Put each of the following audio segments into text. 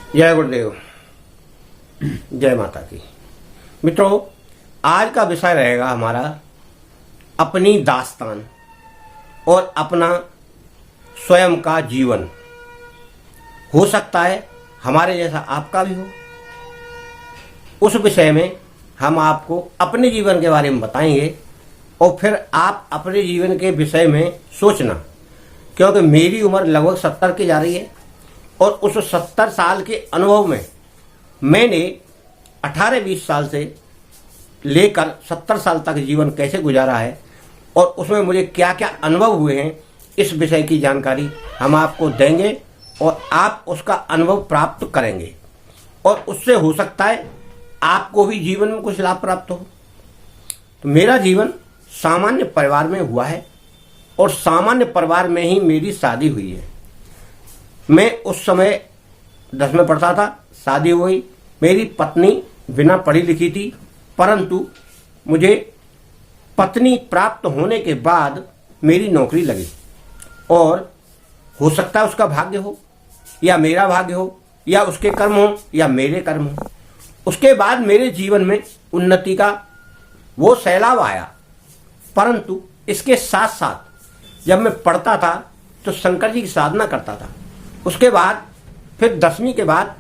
जय गुरुदेव, जय माता की। मित्रों, आज का विषय रहेगा हमारा अपनी दास्तान और अपना स्वयं का जीवन। हो सकता है हमारे जैसा आपका भी हो। उस विषय में हम आपको अपने जीवन के बारे में बताएंगे और फिर आप अपने जीवन के विषय में सोचना, क्योंकि मेरी उम्र लगभग 70 की जा रही है और उस 70 साल के अनुभव में मैंने 18-20 साल से लेकर 70 साल तक जीवन कैसे गुजारा है और उसमें मुझे क्या क्या अनुभव हुए हैं, इस विषय की जानकारी हम आपको देंगे और आप उसका अनुभव प्राप्त करेंगे और उससे हो सकता है आपको भी जीवन में कुछ लाभ प्राप्त हो। तो मेरा जीवन सामान्य परिवार में हुआ है और सामान्य परिवार में ही मेरी शादी हुई है। मैं उस समय 10 में पढ़ता था, शादी हुई। मेरी पत्नी बिना पढ़ी लिखी थी, परंतु मुझे पत्नी प्राप्त होने के बाद मेरी नौकरी लगी और हो सकता है उसका भाग्य हो या मेरा भाग्य हो या उसके कर्म हो या मेरे कर्म हो। उसके बाद मेरे जीवन में उन्नति का वो सैलाब आया, परंतु इसके साथ साथ जब मैं पढ़ता था तो शंकर जी की साधना करता था। उसके बाद फिर 10वीं के बाद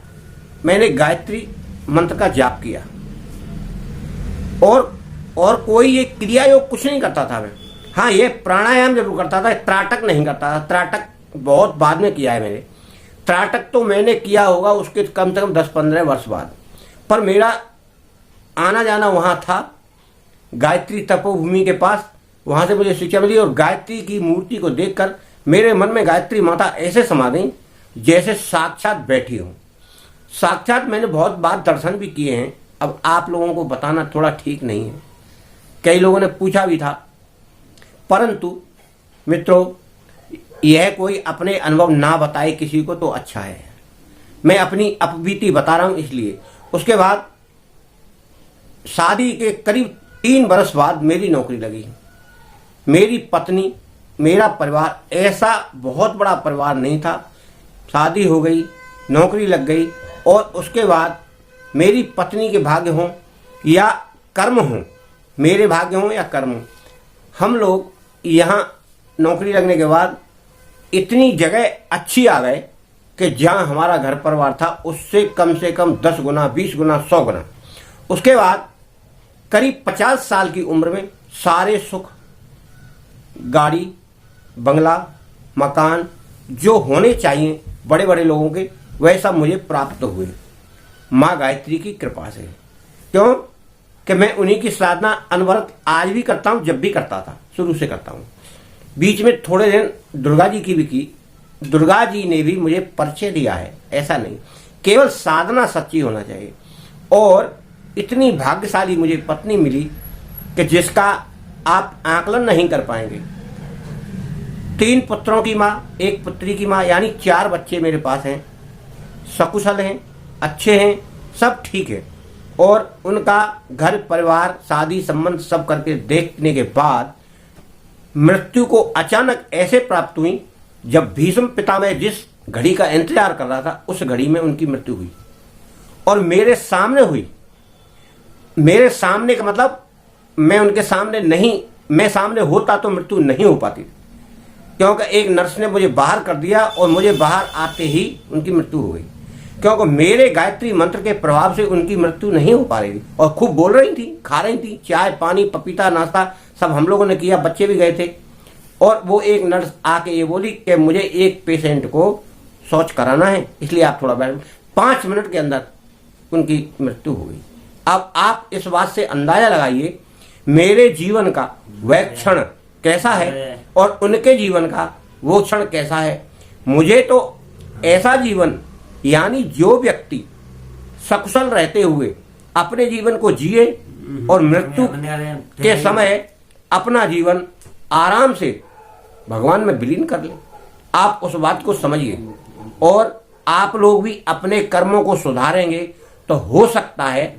मैंने गायत्री मंत्र का जाप किया और कोई ये क्रिया योग कुछ नहीं करता था मैं। हाँ, ये प्राणायाम जरूर करता था, त्राटक नहीं करता था। त्राटक बहुत बाद में किया है मैंने। त्राटक तो मैंने किया होगा उसके कम से कम 10-15 वर्ष बाद, पर मेरा आना जाना वहाँ था गायत्री तपोभूमि के पास। वहाँ से मुझे शिक्षा मिली और गायत्री की मूर्ति को देखकर मेरे मन में गायत्री माता ऐसे समा गई जैसे साक्षात बैठी हूँ। साक्षात मैंने बहुत बार दर्शन भी किए हैं। अब आप लोगों को बताना थोड़ा ठीक नहीं है, कई लोगों ने पूछा भी था, परंतु मित्रों यह कोई अपने अनुभव ना बताए किसी को तो अच्छा है। मैं अपनी अपबीती बता रहा हूँ इसलिए। उसके बाद शादी के करीब 3 वर्ष बाद मेरी नौकरी लगी। मेरी पत्नी, मेरा परिवार ऐसा बहुत बड़ा परिवार नहीं था। शादी हो गई, नौकरी लग गई और उसके बाद मेरी पत्नी के भाग्य हों या कर्म हों, मेरे भाग्य हों या कर्म हों, हम लोग यहाँ नौकरी लगने के बाद इतनी जगह अच्छी आ गए कि जहाँ हमारा घर परिवार था उससे कम से कम 10 गुना, 20 गुना, 100 गुना। उसके बाद करीब 50 साल की उम्र में सारे सुख, गाड़ी, बंगला, मकान जो होने चाहिए बड़े बड़े लोगों के, वह सब मुझे प्राप्त हुए माँ गायत्री की कृपा से। क्यों कि मैं उन्हीं की साधना अनवरत आज भी करता हूँ, जब भी करता था, शुरू से करता हूँ। बीच में थोड़े दिन दुर्गा जी की भी की। दुर्गा जी ने भी मुझे परिचय दिया है, ऐसा नहीं, केवल साधना सच्ची होना चाहिए। और इतनी भाग्यशाली मुझे पत्नी मिली कि जिसका आप आकलन नहीं कर पाएंगे। 3 पुत्रों की माँ, 1 पुत्री की माँ, यानी 4 बच्चे मेरे पास हैं। सकुशल हैं, अच्छे हैं, सब ठीक है। और उनका घर परिवार, शादी संबंध सब करके देखने के बाद मृत्यु को अचानक ऐसे प्राप्त हुई जब भीष्म पितामह जिस घड़ी का इंतजार कर रहा था उस घड़ी में उनकी मृत्यु हुई और मेरे सामने हुई। मेरे सामने का मतलब मैं उनके सामने नहीं, मैं सामने होता तो मृत्यु नहीं हो पाती, क्योंकि एक नर्स ने मुझे बाहर कर दिया और मुझे बाहर आते ही उनकी मृत्यु हो गई। क्योंकि मेरे गायत्री मंत्र के प्रभाव से उनकी मृत्यु नहीं हो पा रही थी और खूब बोल रही थी, खा रही थी, चाय पानी पपीता नाश्ता सब हम लोगों ने किया, बच्चे भी गए थे। और वो एक नर्स आके ये बोली कि मुझे एक पेशेंट को शौच कराना है, इसलिए आप थोड़ा बैठ। 5 मिनट के अंदर उनकी मृत्यु हो गई। अब आप इस बात से अंदाजा लगाइए मेरे जीवन का वह क्षण कैसा है और उनके जीवन का वो क्षण कैसा है। मुझे तो ऐसा जीवन, यानी जो व्यक्ति सकुशल रहते हुए अपने जीवन को जिए और मृत्यु के समय अपना जीवन आराम से भगवान में विलीन कर ले, आप उस बात को समझिए और आप लोग भी अपने कर्मों को सुधारेंगे तो हो सकता है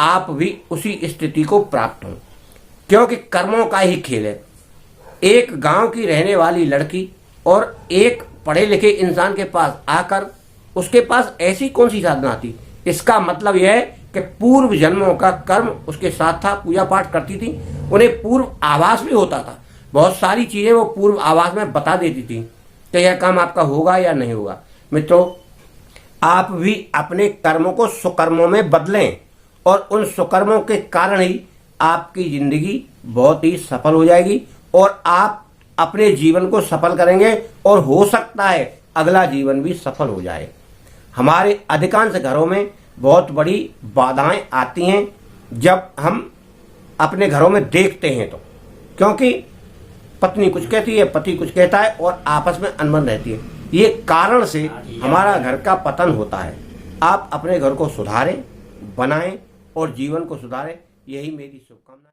आप भी उसी स्थिति को प्राप्त हों, क्योंकि कर्मों का ही खेल है। एक गांव की रहने वाली लड़की और एक पढ़े लिखे इंसान के पास आकर उसके पास ऐसी कौन सी साधना थी? इसका मतलब यह है कि पूर्व जन्मों का कर्म उसके साथ था। पूजा पाठ करती थी, उन्हें पूर्व आभास भी होता था। बहुत सारी चीजें वो पूर्व आभास में बता देती थी कि यह काम आपका होगा या नहीं होगा। मित्रों, आप भी अपने कर्मों को सुकर्मों में बदलें और उन सुकर्मों के कारण ही आपकी जिंदगी बहुत ही सफल हो जाएगी और आप अपने जीवन को सफल करेंगे और हो सकता है अगला जीवन भी सफल हो जाए। हमारे अधिकांश घरों में बहुत बड़ी बाधाएं आती हैं जब हम अपने घरों में देखते हैं तो, क्योंकि पत्नी कुछ कहती है, पति कुछ कहता है और आपस में अनबन रहती है। ये कारण से हमारा घर का पतन होता है। आप अपने घर को सुधारें, बनाएं और जीवन को सुधारें, यही मेरी शुभकामना।